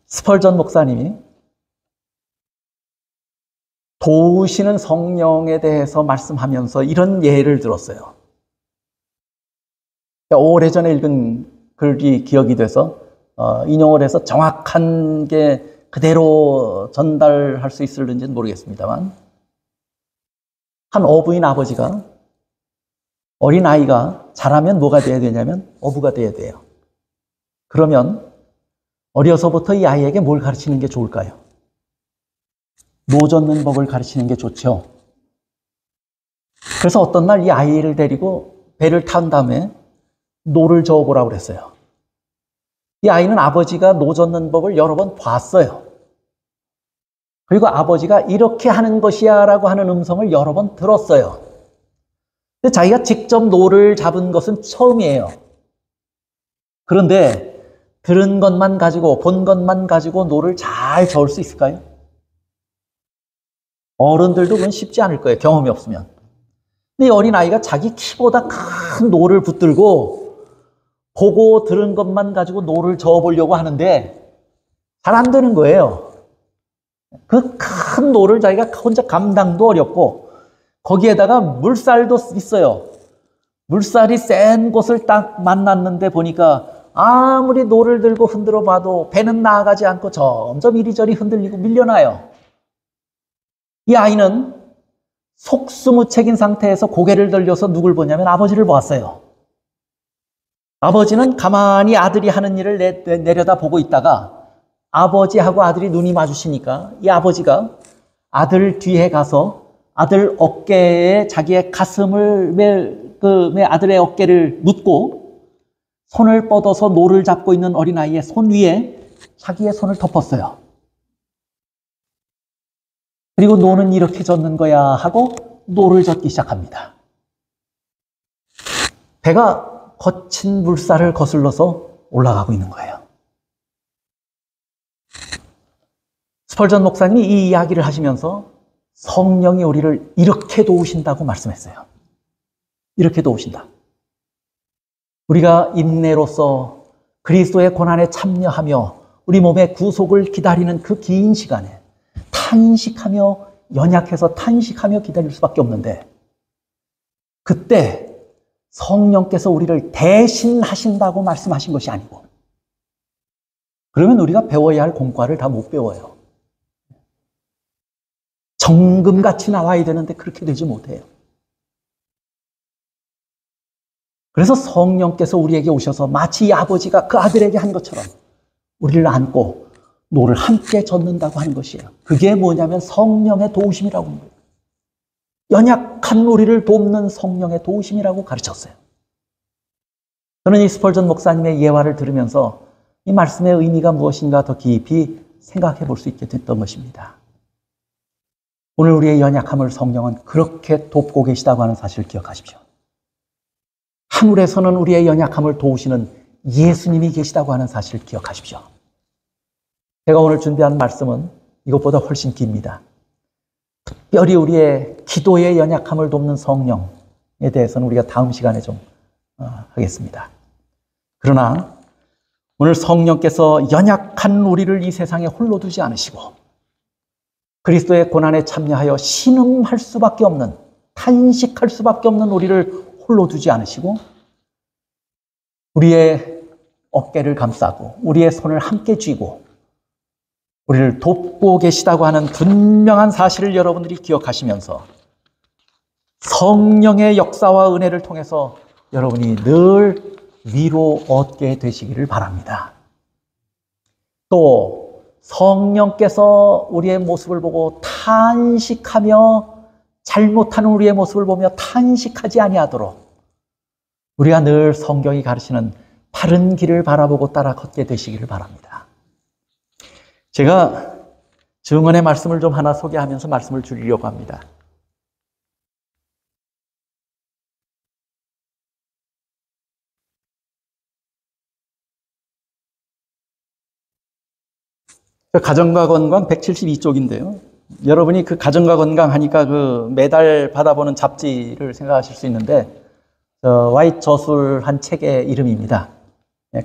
Speaker 1: 스펄전 목사님이 도우시는 성령에 대해서 말씀하면서 이런 예를 들었어요. 오래전에 읽은 글이 기억이 돼서 인용을 해서 정확한 게 그대로 전달할 수 있을는지는 모르겠습니다만, 한 어부인 아버지가 어린아이가 자라면 뭐가 돼야 되냐면 어부가 돼야 돼요. 그러면 어려서부터 이 아이에게 뭘 가르치는 게 좋을까요? 노 젓는 법을 가르치는 게 좋죠. 그래서 어떤 날 이 아이를 데리고 배를 탄 다음에 노를 저어보라고 그랬어요. 이 아이는 아버지가 노 젓는 법을 여러 번 봤어요. 그리고 아버지가 이렇게 하는 것이야 라고 하는 음성을 여러 번 들었어요. 근데 자기가 직접 노를 잡은 것은 처음이에요. 그런데 들은 것만 가지고, 본 것만 가지고 노를 잘 저을 수 있을까요? 어른들도 그건 쉽지 않을 거예요. 경험이 없으면. 근데 이 어린아이가 자기 키보다 큰 노를 붙들고 보고 들은 것만 가지고 노를 저어보려고 하는데 잘 안 되는 거예요. 그 큰 노를 자기가 혼자 감당도 어렵고 거기에다가 물살도 있어요. 물살이 센 곳을 딱 만났는데 보니까 아무리 노를 들고 흔들어 봐도 배는 나아가지 않고 점점 이리저리 흔들리고 밀려나요. 이 아이는 속수무책인 상태에서 고개를 들려서 누굴 보냐면 아버지를 보았어요. 아버지는 가만히 아들이 하는 일을 내려다보고 있다가 아버지하고 아들이 눈이 마주치니까 이 아버지가 아들 뒤에 가서 아들 어깨에 자기의 가슴을 아들의 어깨를 묻고 손을 뻗어서 노를 잡고 있는 어린아이의 손 위에 자기의 손을 덮었어요. 그리고 노는 이렇게 젓는 거야 하고 노를 젓기 시작합니다. 배가 거친 물살을 거슬러서 올라가고 있는 거예요. 스펄전 목사님이 이 이야기를 하시면서 성령이 우리를 이렇게 도우신다고 말씀했어요. 이렇게 도우신다. 우리가 인내로서 그리스도의 고난에 참여하며 우리 몸의 구속을 기다리는 그 긴 시간에 탄식하며 연약해서 탄식하며 기다릴 수밖에 없는데 그때 성령께서 우리를 대신하신다고 말씀하신 것이 아니고 그러면 우리가 배워야 할 공과를 다 못 배워요. 정금같이 나와야 되는데 그렇게 되지 못해요. 그래서 성령께서 우리에게 오셔서 마치 아버지가 그 아들에게 한 것처럼 우리를 안고 노를 함께 젓는다고 하는 것이에요. 그게 뭐냐면 성령의 도우심이라고 하는 거예요. 연약한 우리를 돕는 성령의 도우심이라고 가르쳤어요. 저는 이 스펄전 목사님의 예화를 들으면서 이 말씀의 의미가 무엇인가 더 깊이 생각해 볼 수 있게 됐던 것입니다. 오늘 우리의 연약함을 성령은 그렇게 돕고 계시다고 하는 사실을 기억하십시오. 하늘에서는 우리의 연약함을 도우시는 예수님이 계시다고 하는 사실을 기억하십시오. 제가 오늘 준비한 말씀은 이것보다 훨씬 깁니다. 특별히 우리의 기도의 연약함을 돕는 성령에 대해서는 우리가 다음 시간에 좀 하겠습니다. 그러나 오늘 성령께서 연약한 우리를 이 세상에 홀로 두지 않으시고 그리스도의 고난에 참여하여 신음할 수밖에 없는, 탄식할 수밖에 없는 우리를 홀로 두지 않으시고 우리의 어깨를 감싸고 우리의 손을 함께 쥐고 우리를 돕고 계시다고 하는 분명한 사실을 여러분들이 기억하시면서 성령의 역사와 은혜를 통해서 여러분이 늘 위로 얻게 되시기를 바랍니다. 또 성령께서 우리의 모습을 보고 탄식하며 잘못하는 우리의 모습을 보며 탄식하지 아니하도록 우리가 늘 성경이 가르치는 바른 길을 바라보고 따라 걷게 되시기를 바랍니다. 제가 증언의 말씀을 좀 하나 소개하면서 말씀을 줄이려고 합니다. 가정과 건강 172쪽인데요. 여러분이 그 가정과 건강 하니까 그 매달 받아보는 잡지를 생각하실 수 있는데 와이트 저술한 책의 이름입니다.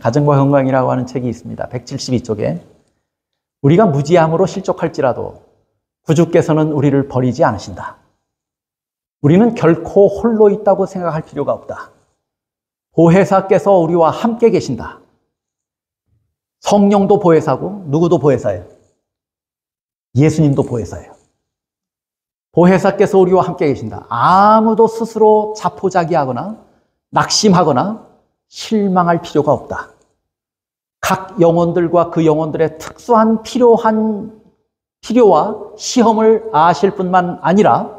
Speaker 1: 가정과 건강이라고 하는 책이 있습니다. 172쪽에 우리가 무지함으로 실족할지라도 구주께서는 우리를 버리지 않으신다. 우리는 결코 홀로 있다고 생각할 필요가 없다. 보혜사께서 우리와 함께 계신다. 성령도 보혜사고 누구도 보혜사예요. 예수님도 보혜사예요. 보혜사께서 우리와 함께 계신다. 아무도 스스로 자포자기하거나 낙심하거나 실망할 필요가 없다. 각 영혼들과 그 영혼들의 특수한 필요와 시험을 아실 뿐만 아니라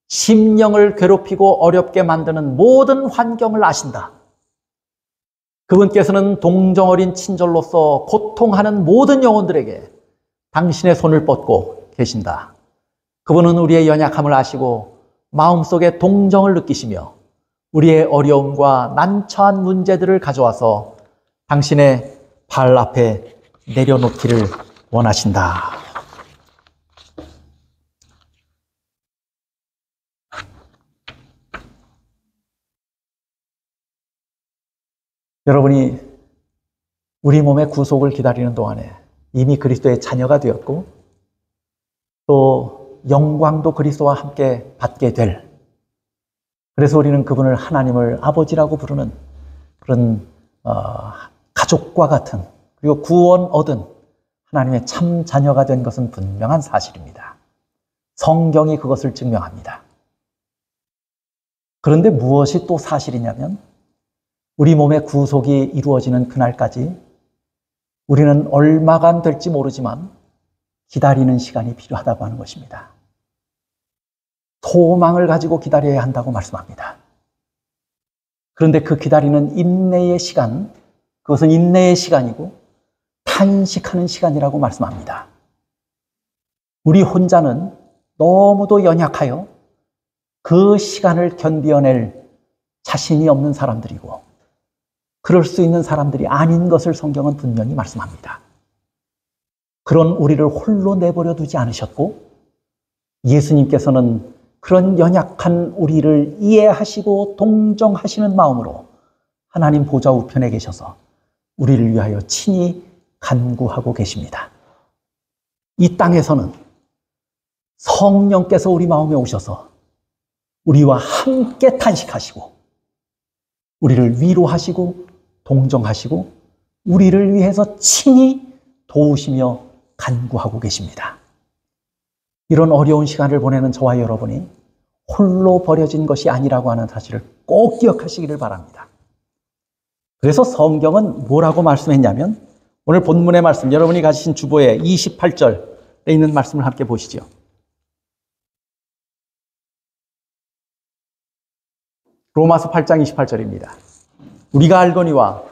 Speaker 1: 심령을 괴롭히고 어렵게 만드는 모든 환경을 아신다. 그분께서는 동정어린 친절로서 고통하는 모든 영혼들에게 당신의 손을 뻗고 계신다. 그분은 우리의 연약함을 아시고 마음속에 동정을 느끼시며 우리의 어려움과 난처한 문제들을 가져와서 당신의 발 앞에 내려놓기를 원하신다. 여러분이 우리 몸의 구속을 기다리는 동안에 이미 그리스도의 자녀가 되었고 또 영광도 그리스도와 함께 받게 될, 그래서 우리는 그분을 하나님을 아버지라고 부르는 그런 가족과 같은, 그리고 구원 얻은 하나님의 참 자녀가 된 것은 분명한 사실입니다. 성경이 그것을 증명합니다. 그런데 무엇이 또 사실이냐면 우리 몸의 구속이 이루어지는 그날까지 우리는 얼마간 될지 모르지만 기다리는 시간이 필요하다고 하는 것입니다. 소망을 가지고 기다려야 한다고 말씀합니다. 그런데 그 기다리는 인내의 시간, 그것은 인내의 시간이고 탄식하는 시간이라고 말씀합니다. 우리 혼자는 너무도 연약하여 그 시간을 견디어낼 자신이 없는 사람들이고 그럴 수 있는 사람들이 아닌 것을 성경은 분명히 말씀합니다. 그런 우리를 홀로 내버려 두지 않으셨고 예수님께서는 그런 연약한 우리를 이해하시고 동정하시는 마음으로 하나님 보좌 우편에 계셔서 우리를 위하여 친히 간구하고 계십니다. 이 땅에서는 성령께서 우리 마음에 오셔서 우리와 함께 탄식하시고 우리를 위로하시고 동정하시고 우리를 위해서 친히 도우시며 간구하고 계십니다. 이런 어려운 시간을 보내는 저와 여러분이 홀로 버려진 것이 아니라고 하는 사실을 꼭 기억하시기를 바랍니다. 그래서 성경은 뭐라고 말씀했냐면 오늘 본문의 말씀, 여러분이 가지신 주보에 28절에 있는 말씀을 함께 보시죠. 로마서 8장 28절입니다. 우리가 알거니와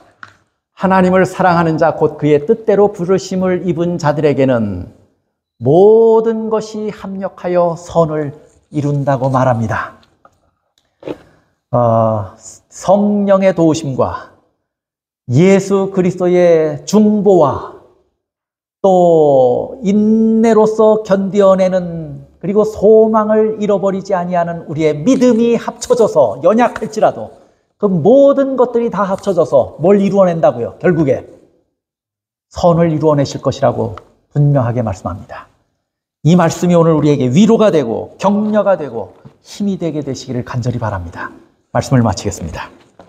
Speaker 1: 하나님을 사랑하는 자 곧 그의 뜻대로 부르심을 입은 자들에게는 모든 것이 합력하여 선을 이룬다고 말합니다. 성령의 도우심과 예수 그리스도의 중보와 또 인내로서 견뎌내는 그리고 소망을 잃어버리지 아니하는 우리의 믿음이 합쳐져서 연약할지라도 그 모든 것들이 다 합쳐져서 뭘 이루어낸다고요? 결국에 선을 이루어내실 것이라고 분명하게 말씀합니다. 이 말씀이 오늘 우리에게 위로가 되고 격려가 되고 힘이 되게 되시기를 간절히 바랍니다. 말씀을 마치겠습니다.